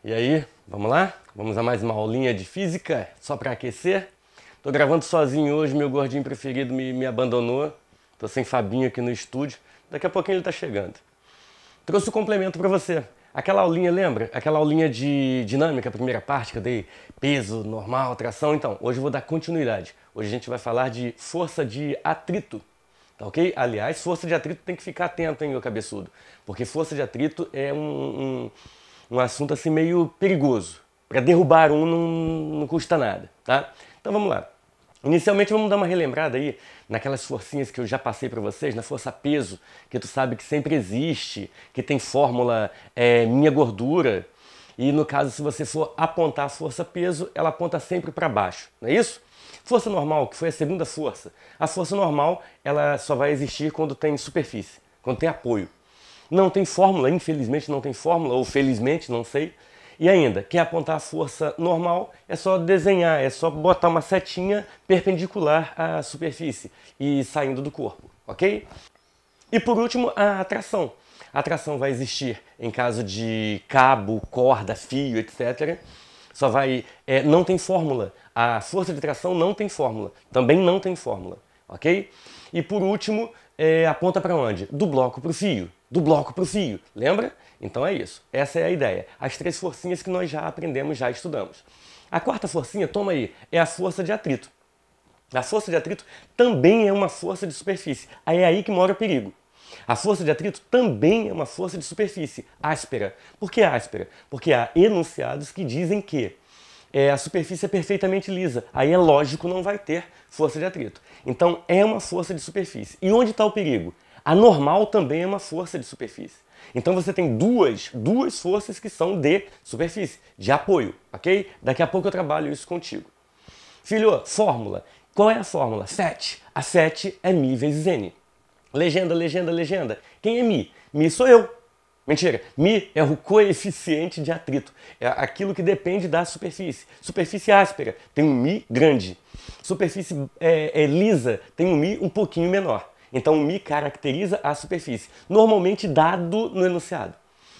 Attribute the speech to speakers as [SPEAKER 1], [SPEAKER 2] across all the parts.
[SPEAKER 1] E aí, vamos lá? Vamos a mais uma aulinha de física, só para aquecer? Tô gravando sozinho hoje, meu gordinho preferido me abandonou. Tô sem Fabinho aqui no estúdio, daqui a pouquinho ele tá chegando. Trouxe o complemento para você. Aquela aulinha, lembra? Aquela aulinha de dinâmica, a primeira parte que eu dei peso, normal, tração. Então, hoje eu vou dar continuidade. Hoje a gente vai falar de força de atrito. Tá ok? Aliás, força de atrito tem que ficar atento, hein, meu cabeçudo. Porque força de atrito é um assunto assim meio perigoso. Para derrubar um não custa nada, tá? Então vamos lá. Inicialmente vamos dar uma relembrada aí naquelas forcinhas que eu já passei para vocês, na força peso, que tu sabe que sempre existe, que tem fórmula minha gordura. E no caso, se você for apontar a força peso, ela aponta sempre para baixo, não é isso? Força normal, que foi a segunda força. A força normal, ela só vai existir quando tem superfície, quando tem apoio. Não tem fórmula, infelizmente não tem fórmula, ou felizmente, não sei. E ainda, quer apontar a força normal, é só desenhar, é só botar uma setinha perpendicular à superfície e saindo do corpo, ok? E por último, a atração. A atração vai existir em caso de cabo, corda, fio, etc. Só vai... não tem fórmula. A força de tração não tem fórmula. Também não tem fórmula, ok? E por último, aponta para onde? Do bloco para o fio. Do bloco para o fio, lembra? Então é isso. Essa é a ideia. As três forcinhas que nós já aprendemos, já estudamos. A quarta forcinha, toma aí, é a força de atrito. A força de atrito também é uma força de superfície. Aí é aí que mora o perigo. A força de atrito também é uma força de superfície, áspera. Por que áspera? Porque há enunciados que dizem que a superfície é perfeitamente lisa. Aí é lógico, não vai ter força de atrito. Então é uma força de superfície. E onde está o perigo? A normal também é uma força de superfície. Então você tem duas forças que são de superfície, de apoio, ok? Daqui a pouco eu trabalho isso contigo. Filho, fórmula. Qual é a fórmula? FET. A FET é μ vezes N. Legenda, legenda, legenda. Quem é μ? μ sou eu. Mentira. μ é o coeficiente de atrito. É aquilo que depende da superfície. Superfície áspera tem um μ grande. Superfície lisa tem um μ um pouquinho menor. Então o μ caracteriza a superfície, normalmente dado no enunciado.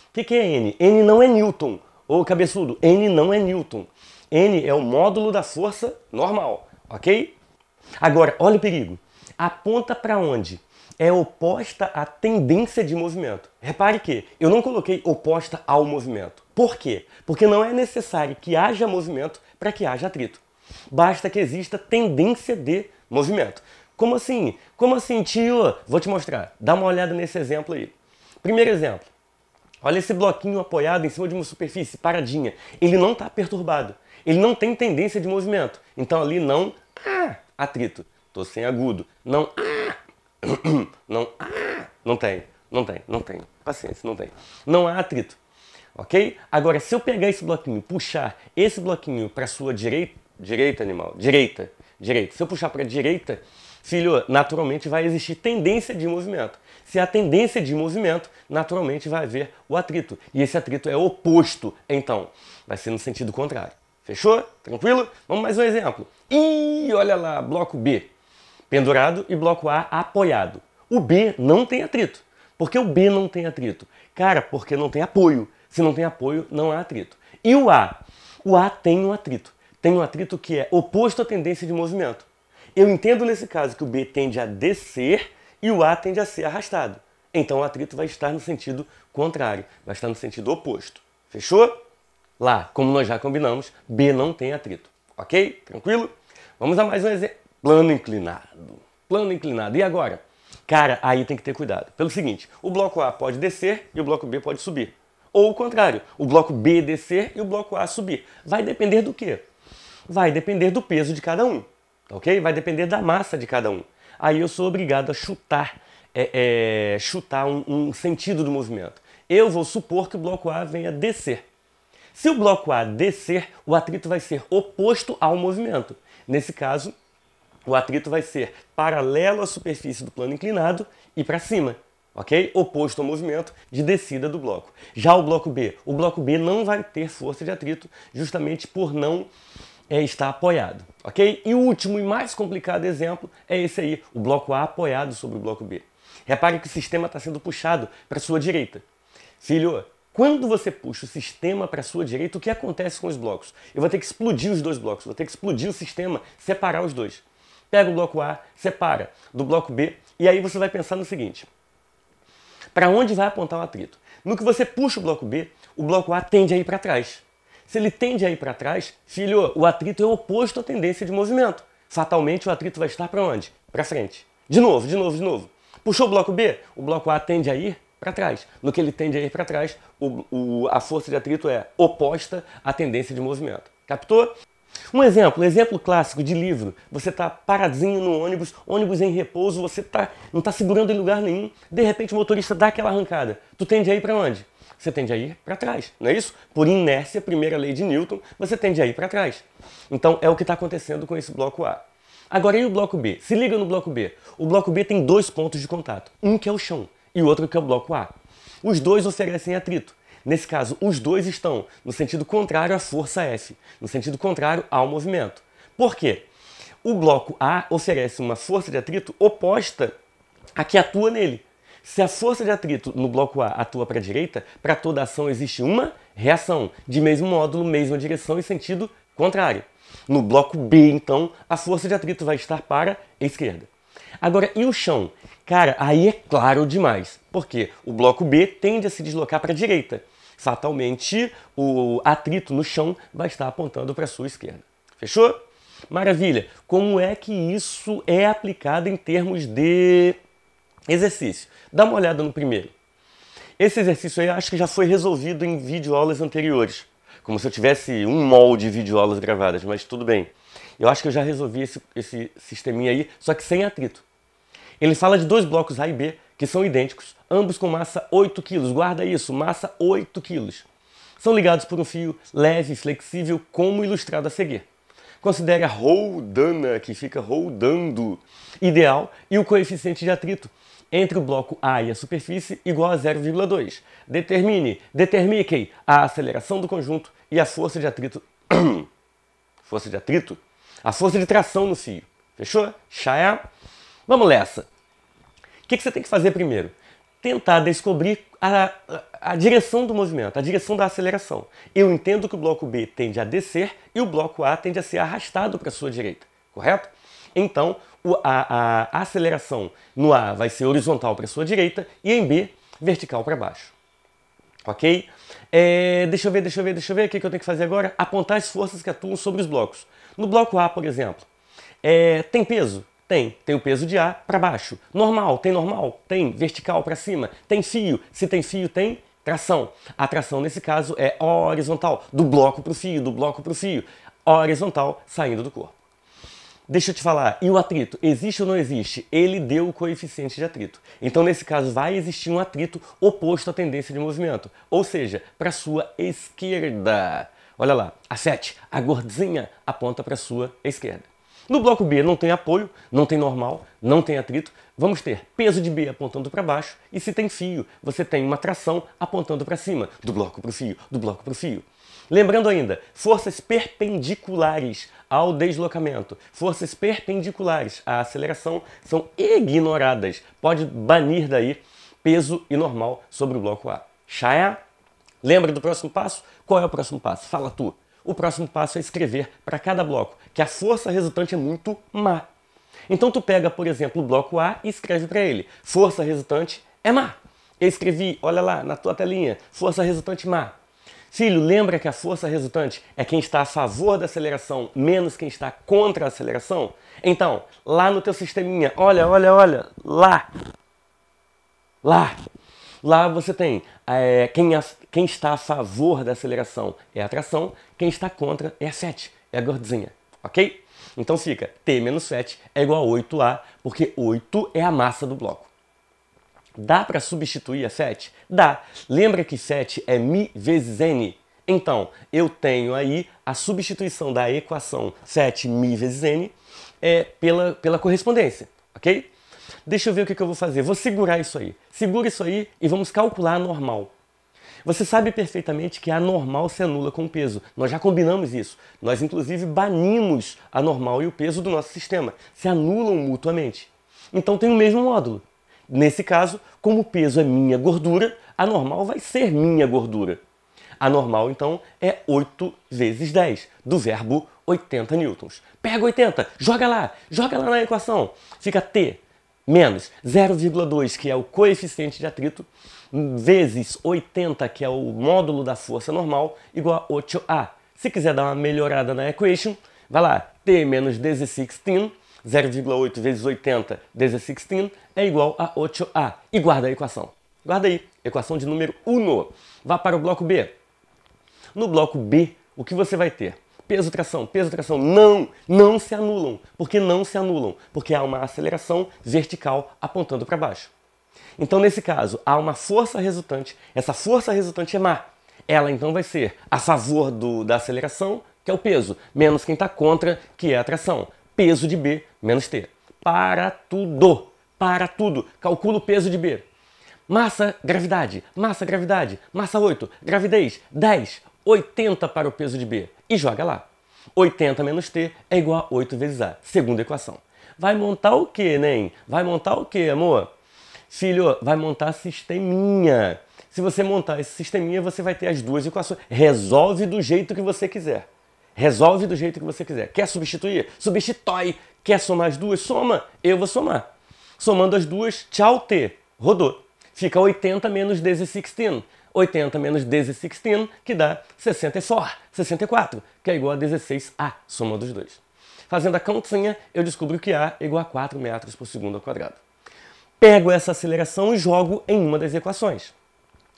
[SPEAKER 1] O que é N? N não é Newton. Ô cabeçudo, N não é Newton. N é o módulo da força normal, ok? Agora, olha o perigo. Aponta para onde? É oposta à tendência de movimento. Repare que eu não coloquei oposta ao movimento. Por quê? Porque não é necessário que haja movimento para que haja atrito. Basta que exista tendência de movimento. Como assim? Como assim, tio? Vou te mostrar. Dá uma olhada nesse exemplo aí. Primeiro exemplo. Olha esse bloquinho apoiado em cima de uma superfície paradinha. Ele não está perturbado. Ele não tem tendência de movimento. Então ali não há atrito. Estou sem agudo. Não há. Não há. Não tem. Não tem. Não tem. Paciência, não tem. Não há atrito. Ok? Agora, se eu pegar esse bloquinho, puxar esse bloquinho para a sua direita... Direita, animal. Direita. Direita. Se eu puxar para a direita... Filho, naturalmente vai existir tendência de movimento. Se há tendência de movimento, naturalmente vai haver o atrito. E esse atrito é oposto, então vai ser no sentido contrário. Fechou? Tranquilo? Vamos mais um exemplo. Ih, olha lá, bloco B pendurado e bloco A apoiado. O B não tem atrito. Por que o B não tem atrito? Cara, porque não tem apoio. Se não tem apoio, não há atrito. E o A? O A tem um atrito. Tem um atrito que é oposto à tendência de movimento. Eu entendo nesse caso que o B tende a descer e o A tende a ser arrastado. Então o atrito vai estar no sentido contrário, vai estar no sentido oposto. Fechou? Lá, como nós já combinamos, B não tem atrito. Ok? Tranquilo? Vamos a mais um exemplo. Plano inclinado. Plano inclinado. E agora? Cara, aí tem que ter cuidado. Pelo seguinte, o bloco A pode descer e o bloco B pode subir. Ou o contrário, o bloco B descer e o bloco A subir. Vai depender do quê? Vai depender do peso de cada um. Ok? Vai depender da massa de cada um. Aí eu sou obrigado a chutar, chutar um sentido do movimento. Eu vou supor que o bloco A venha descer. Se o bloco A descer, o atrito vai ser oposto ao movimento. Nesse caso, o atrito vai ser paralelo à superfície do plano inclinado e para cima. Ok? Oposto ao movimento de descida do bloco. Já o bloco B não vai ter força de atrito justamente por não... está apoiado, ok? E o último e mais complicado exemplo é esse aí, o bloco A apoiado sobre o bloco B. Repare que o sistema está sendo puxado para a sua direita. Filho, Quando você puxa o sistema para a sua direita, o que acontece com os blocos? Eu vou ter que explodir os dois blocos, vou ter que explodir o sistema, separar os dois. Pega o bloco A, separa do bloco B, e aí você vai pensar no seguinte. Para onde vai apontar o atrito? No que você puxa o bloco A tende a ir para trás. Se ele tende a ir para trás, filho, o atrito é oposto à tendência de movimento. Fatalmente o atrito vai estar para onde? Para frente. De novo. Puxou o bloco A tende a ir para trás. No que ele tende a ir para trás, a força de atrito é oposta à tendência de movimento. Captou? Um exemplo clássico de livro. Você está paradinho no ônibus em repouso, você não está segurando em lugar nenhum, de repente o motorista dá aquela arrancada. Tu tende a ir para onde? Você tende a ir para trás, não é isso? Por inércia, primeira lei de Newton, você tende a ir para trás. Então é o que está acontecendo com esse bloco A. Agora e o bloco B? Se liga no bloco B. O bloco B tem dois pontos de contato. Um que é o chão e o outro que é o bloco A. Os dois oferecem atrito. Nesse caso, os dois estão no sentido contrário à força F, no sentido contrário ao movimento. Por quê? O bloco A oferece uma força de atrito oposta à que atua nele. Se a força de atrito no bloco A atua para a direita, para toda ação existe uma reação, de mesmo módulo, mesma direção e sentido contrário. No bloco B, então, a força de atrito vai estar para a esquerda. Agora, e o chão? Cara, aí é claro demais, porque o bloco B tende a se deslocar para a direita. Fatalmente, o atrito no chão vai estar apontando para a sua esquerda. Fechou? Maravilha! Como é que isso é aplicado em termos de exercício? Dá uma olhada no primeiro. Esse exercício aí acho que já foi resolvido em videoaulas anteriores. Como se eu tivesse um molde de videoaulas gravadas, mas tudo bem. Eu acho que eu já resolvi esse sisteminha aí, só que sem atrito. Ele fala de dois blocos A e B, que são idênticos, ambos com massa 8 kg. Guarda isso, massa 8 kg. São ligados por um fio leve e flexível, como ilustrado a seguir. Considere a roldana, que fica rodando, ideal, e o coeficiente de atrito entre o bloco A e a superfície igual a 0,2. Determine a aceleração do conjunto e a força de atrito. A força de tração no fio. Fechou? Chá. Vamos nessa. O que você tem que fazer primeiro? Tentar descobrir a direção do movimento, a direção da aceleração. Eu entendo que o bloco B tende a descer e o bloco A tende a ser arrastado para a sua direita, correto? Então, a aceleração no A vai ser horizontal para a sua direita e em B, vertical para baixo. Ok? Deixa eu ver o que eu tenho que fazer agora. Apontar as forças que atuam sobre os blocos. No bloco A, por exemplo, tem peso? Tem o peso de A para baixo. Normal? Tem vertical para cima. Tem fio? Se tem fio, tem tração. A tração, nesse caso, é horizontal, do bloco para o fio. Horizontal, saindo do corpo. Deixa eu te falar, e o atrito? Existe ou não existe? Ele deu o coeficiente de atrito. Então, nesse caso, vai existir um atrito oposto à tendência de movimento. Ou seja, para a sua esquerda. Olha lá, a 7, a gordinha, aponta para a sua esquerda. No bloco B não tem apoio, não tem normal, não tem atrito. Vamos ter peso de B apontando para baixo e se tem fio, você tem uma tração apontando para cima, do bloco para o fio. Lembrando ainda, forças perpendiculares ao deslocamento, forças perpendiculares à aceleração são ignoradas. Pode banir daí peso e normal sobre o bloco A. Chá? Lembra do próximo passo? Qual é o próximo passo? Fala tu. O próximo passo é escrever para cada bloco que a força resultante é muito má. Então tu pega, por exemplo, o bloco A e escreve para ele. Força resultante é má. Eu escrevi, olha lá na tua telinha, força resultante má. Filho, lembra que a força resultante é quem está a favor da aceleração menos quem está contra a aceleração? Então, lá no teu sisteminha, olha, lá você tem quem está a favor da aceleração é a tração, quem está contra é a 7, é a gordinha, ok? Então fica T menos 7 é igual a 8A, porque 8 é a massa do bloco. Dá para substituir a 7? Dá. Lembra que 7 é μ vezes n? Então, eu tenho aí a substituição da equação 7μ vezes n pela correspondência, ok? Deixa eu ver o que eu vou fazer. Vou segurar isso aí. Segura isso aí e vamos calcular a normal. Você sabe perfeitamente que a normal se anula com o peso. Nós já combinamos isso. Nós, inclusive, banimos a normal e o peso do nosso sistema. Se anulam mutuamente. Então tem o mesmo módulo. Nesse caso, como o peso é minha gordura, a normal vai ser minha gordura. A normal, então, é 8 vezes 10, do verbo 80 newtons. Pega 80, joga lá na equação. Fica T menos 0,2, que é o coeficiente de atrito, vezes 80, que é o módulo da força normal, igual a 8A. Se quiser dar uma melhorada na equation, vai lá, T menos 16, 0,8 vezes 80 16 é igual a 8A. E guarda a equação. Guarda aí, equação de número 1. Vá para o bloco B. No bloco B, o que você vai ter? Peso, tração, não se anulam. Por que não se anulam? Porque há uma aceleração vertical apontando para baixo. Então, nesse caso, há uma força resultante. Essa força resultante é má. Ela, então, vai ser a favor da aceleração, que é o peso, menos quem está contra, que é a tração. Peso de B menos T. Para tudo. Calcula o peso de B. Massa, gravidade. Massa 8. Gravidez, 10. 80 para o peso de B. E joga lá. 80 menos T é igual a 8 vezes A. Segunda equação. Vai montar o quê, Nen? Vai montar o quê, amor? Filho, vai montar sisteminha. Se você montar esse sisteminha, você vai ter as duas equações. Resolve do jeito que você quiser. Quer substituir? Substitui. Quer somar as duas? Soma. Eu vou somar. Somando as duas, tchau, T. Rodou. Fica 80 menos 16. 80 menos 16, que dá 64, que é igual a 16A, soma dos dois. Fazendo a continha, eu descubro que A é igual a 4 metros por segundo ao quadrado. Pego essa aceleração e jogo em uma das equações.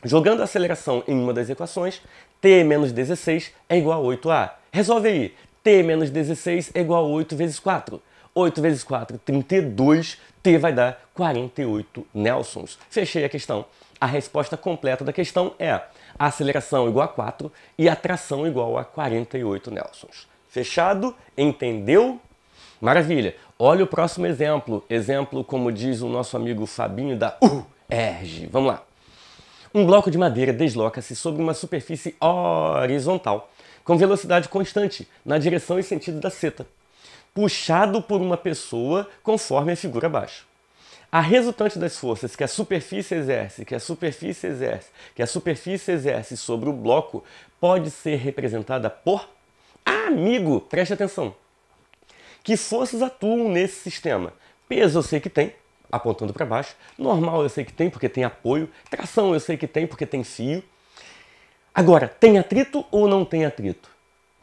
[SPEAKER 1] Jogando a aceleração em uma das equações, T menos 16 é igual a 8A. Resolve aí. T menos 16 é igual a 8 vezes 4. 8 vezes 4, 32. T vai dar 48 nelsons. Fechei a questão. A resposta completa da questão é a aceleração igual a 4 e a tração igual a 48 nelsons. Fechado? Entendeu? Maravilha. Olha o próximo exemplo. Exemplo, como diz o nosso amigo Fabinho da UERJ. Vamos lá. Um bloco de madeira desloca-se sobre uma superfície horizontal com velocidade constante na direção e sentido da seta, puxado por uma pessoa conforme a figura abaixo. A resultante das forças que a superfície exerce sobre o bloco pode ser representada por... Amigo, preste atenção. Que forças atuam nesse sistema? Peso eu sei que tem, apontando para baixo. Normal eu sei que tem, porque tem apoio. Tração eu sei que tem, porque tem fio. Agora, tem atrito ou não tem atrito?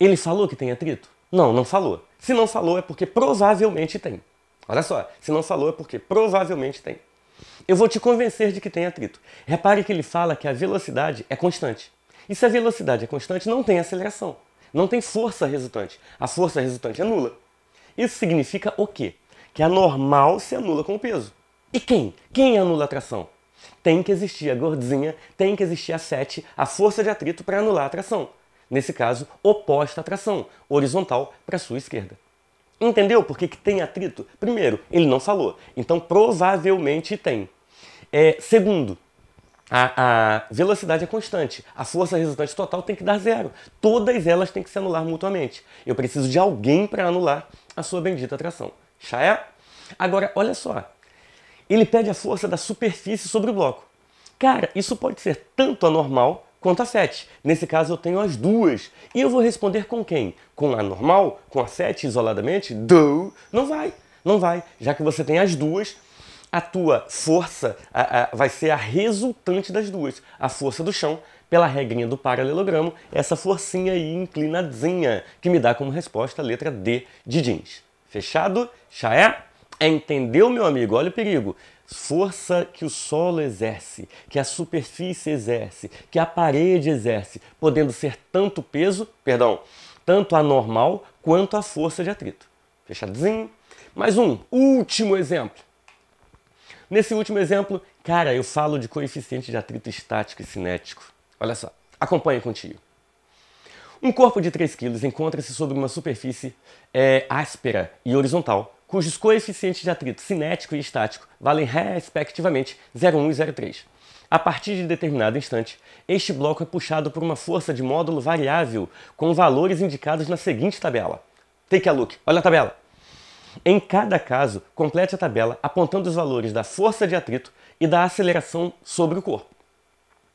[SPEAKER 1] Ele falou que tem atrito? Não, não falou. Se não falou é porque provavelmente tem. Olha só, se não falou é porque provavelmente tem. Eu vou te convencer de que tem atrito. Repare que ele fala que a velocidade é constante. E se a velocidade é constante, não tem aceleração. Não tem força resultante. A força resultante é nula. Isso significa o quê? Que a normal se anula com o peso. E quem? Quem anula a tração? Tem que existir a gordinha, tem que existir a 7, a força de atrito para anular a tração. Nesse caso, oposta à tração, horizontal para a sua esquerda. Entendeu por que tem atrito? Primeiro, ele não falou, então provavelmente tem. Segundo, a velocidade é constante, a força resultante total tem que dar zero. Todas elas têm que se anular mutuamente. Eu preciso de alguém para anular a sua bendita atração. Já é? Agora, olha só. Ele pede a força da superfície sobre o bloco. Cara, isso pode ser tanto a normal quanto a 7. Nesse caso eu tenho as duas. E eu vou responder com quem? Com a normal? Com a 7 isoladamente? Não vai. Não vai. Já que você tem as duas, a tua força vai ser a resultante das duas. A força do chão, pela regrinha do paralelogramo, essa forcinha aí inclinadinha, que me dá como resposta a letra D de jeans. Fechado? Já é? Entendeu, meu amigo? Olha o perigo. Força que o solo exerce, que a superfície exerce, que a parede exerce, podendo ser tanto a normal quanto a força de atrito. Fechadinho? Mais um último exemplo. Nesse último exemplo, cara, eu falo de coeficiente de atrito estático e cinético. Olha só, acompanha contigo. Um corpo de 3 kg encontra-se sobre uma superfície áspera e horizontal, cujos coeficientes de atrito cinético e estático valem respectivamente 0,1 e 0,3. A partir de determinado instante, este bloco é puxado por uma força de módulo variável com valores indicados na seguinte tabela. Take a look, olha a tabela. Em cada caso, complete a tabela apontando os valores da força de atrito e da aceleração sobre o corpo.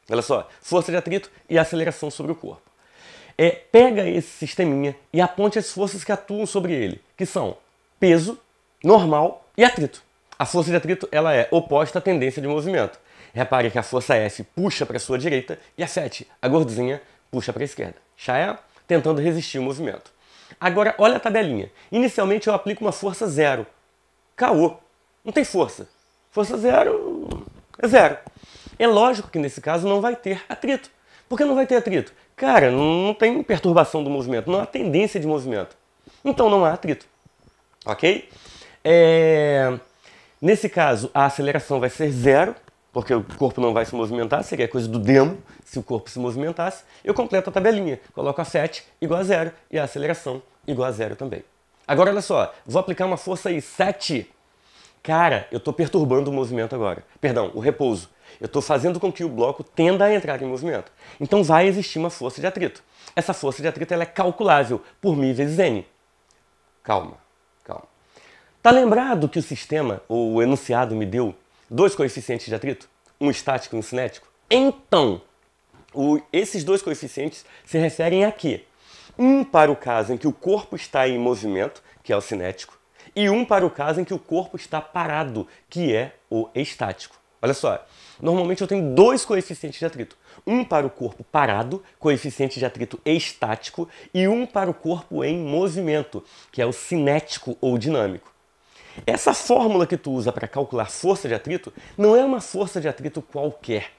[SPEAKER 1] Olha só, força de atrito e aceleração sobre o corpo. Pega esse sisteminha e aponte as forças que atuam sobre ele, que são peso, normal e atrito. A força de atrito ela é oposta à tendência de movimento. Repare que a força F puxa para a sua direita e a FET, a gorduzinha, puxa para a esquerda. Já é tentando resistir o movimento. Agora, olha a tabelinha. Inicialmente eu aplico uma força 0. Caô. Não tem força. Força 0 é 0. É lógico que nesse caso não vai ter atrito. Por que não vai ter atrito? Cara, não tem perturbação do movimento, não há tendência de movimento. Então não há atrito. Ok? Nesse caso, a aceleração vai ser 0, porque o corpo não vai se movimentar, seria coisa do demo se o corpo se movimentasse. Eu completo a tabelinha, coloco a FET igual a 0 e a aceleração igual a 0 também. Agora olha só, vou aplicar uma força aí, 7. Cara, eu estou perturbando o movimento agora. Perdão, o repouso. Eu estou fazendo com que o bloco tenda a entrar em movimento. Então vai existir uma força de atrito. Essa força de atrito ela é calculável por μ vezes n. Calma, calma. Tá lembrado que o sistema, ou o enunciado, me deu 2 coeficientes de atrito? Um estático e um cinético? Então, esses 2 coeficientes se referem a quê? Um para o caso em que o corpo está em movimento, que é o cinético, e um para o caso em que o corpo está parado, que é o estático. Olha só, normalmente eu tenho 2 coeficientes de atrito. Um para o corpo parado, coeficiente de atrito estático, e um para o corpo em movimento, que é o cinético ou dinâmico. Essa fórmula que tu usa para calcular força de atrito não é uma força de atrito qualquer.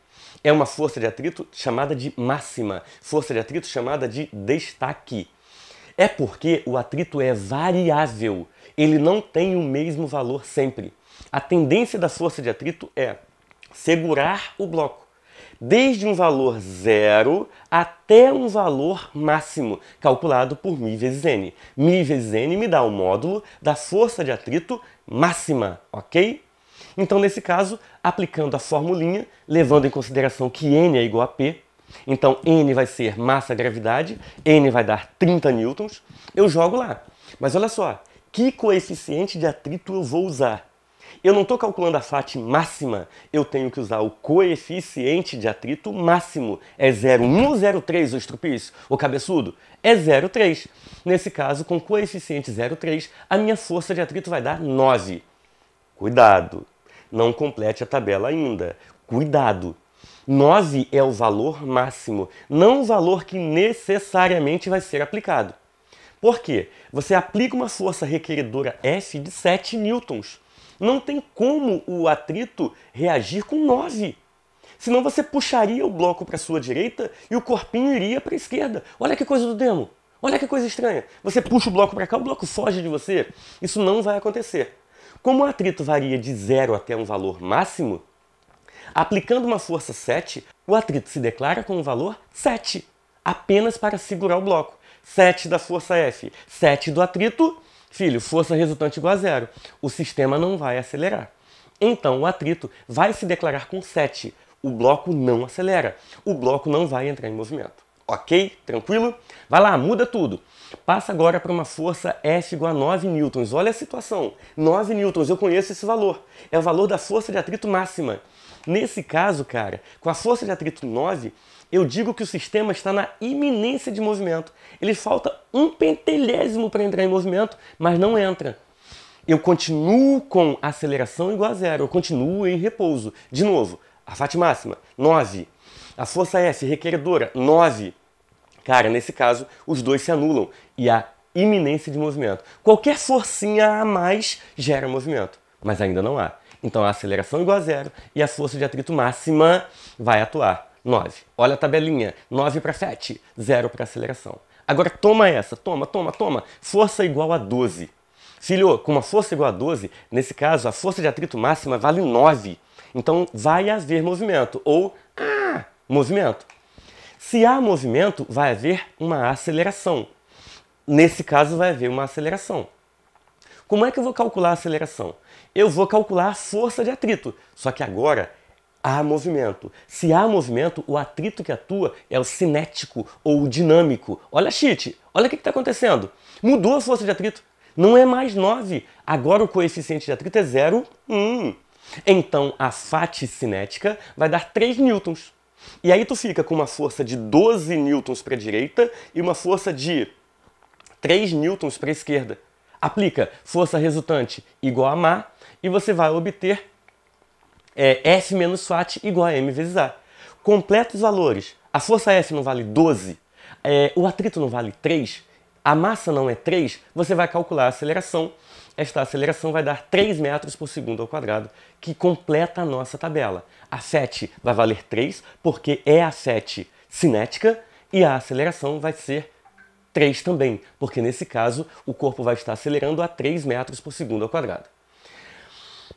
[SPEAKER 1] É uma força de atrito chamada de máxima, força de atrito chamada de destaque. É porque o atrito é variável, ele não tem o mesmo valor sempre. A tendência da força de atrito é segurar o bloco, desde um valor 0 até um valor máximo, calculado por μ vezes n. μ vezes n me dá o módulo da força de atrito máxima, ok? Então, nesse caso, aplicando a formulinha, levando em consideração que n é igual a P, então n vai ser massa-gravidade, n vai dar 30 newtons, eu jogo lá. Mas olha só, que coeficiente de atrito eu vou usar? Eu não estou calculando a FAT máxima, eu tenho que usar o coeficiente de atrito máximo. É 0,1 ou 0,3 o estrupício, o cabeçudo? É 0,3. Nesse caso, com coeficiente 0,3, a minha força de atrito vai dar 9. Cuidado, não complete a tabela ainda. Cuidado. 9 é o valor máximo, não o valor que necessariamente vai ser aplicado. Por quê? Você aplica uma força requeredora F de 7 newtons. Não tem como o atrito reagir com 9. Senão você puxaria o bloco para a sua direita e o corpinho iria para a esquerda. Olha que coisa do demo. Olha que coisa estranha. Você puxa o bloco para cá, o bloco foge de você. Isso não vai acontecer. Como o atrito varia de 0 até um valor máximo, aplicando uma força 7, o atrito se declara com um valor 7, apenas para segurar o bloco. 7 da força F, 7 do atrito, filho, força resultante igual a 0. O sistema não vai acelerar. Então o atrito vai se declarar com 7. O bloco não acelera. O bloco não vai entrar em movimento. Ok? Tranquilo? Vai lá, muda tudo. Passa agora para uma força F igual a 9 newtons. Olha a situação. 9 newtons, eu conheço esse valor. É o valor da força de atrito máxima. Nesse caso, cara, com a força de atrito 9, eu digo que o sistema está na iminência de movimento. Ele falta um pentelésimo para entrar em movimento, mas não entra. Eu continuo com aceleração igual a 0. Eu continuo em repouso. De novo, a FAT máxima, 9. A força F requeredora, 9. Cara, nesse caso, os dois se anulam e há iminência de movimento. Qualquer forcinha a mais gera movimento, mas ainda não há. Então a aceleração igual a 0 e a força de atrito máxima vai atuar. 9. Olha a tabelinha. 9 para FET, 0 para aceleração. Agora toma essa. Toma. Força igual a 12. Filho, com uma força igual a 12, nesse caso, a força de atrito máxima vale 9. Então vai haver movimento. Ou, movimento. Se há movimento, vai haver uma aceleração. Nesse caso, vai haver uma aceleração. Como é que eu vou calcular a aceleração? Eu vou calcular a força de atrito. Só que agora há movimento. Se há movimento, o atrito que atua é o cinético ou o dinâmico. Olha, cheat. Olha o que está acontecendo. Mudou a força de atrito. Não é mais 9. Agora o coeficiente de atrito é 0,1. Então a fati cinética vai dar 3 newtons. E aí tu fica com uma força de 12 newtons para a direita e uma força de 3 newtons para a esquerda. Aplica força resultante igual a MA e você vai obter F menos fat igual a M vezes A. Completa os valores. A força F não vale 12, o atrito não vale 3, a massa não é 3, você vai calcular a aceleração. Esta aceleração vai dar 3 metros por segundo ao quadrado, que completa a nossa tabela. A FET vai valer 3, porque é a FET cinética, e a aceleração vai ser 3 também, porque nesse caso o corpo vai estar acelerando a 3 metros por segundo ao quadrado.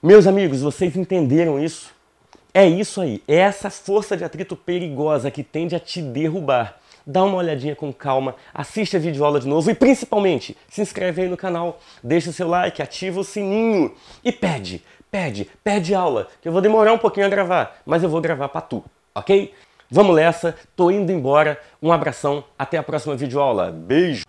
[SPEAKER 1] Meus amigos, vocês entenderam isso? É isso aí, é essa força de atrito perigosa que tende a te derrubar. Dá uma olhadinha com calma, assiste a videoaula de novo e principalmente se inscreve aí no canal, deixa o seu like, ativa o sininho e pede aula, que eu vou demorar um pouquinho a gravar, mas eu vou gravar pra tu, ok? Vamos nessa, tô indo embora, um abração, até a próxima videoaula, beijo!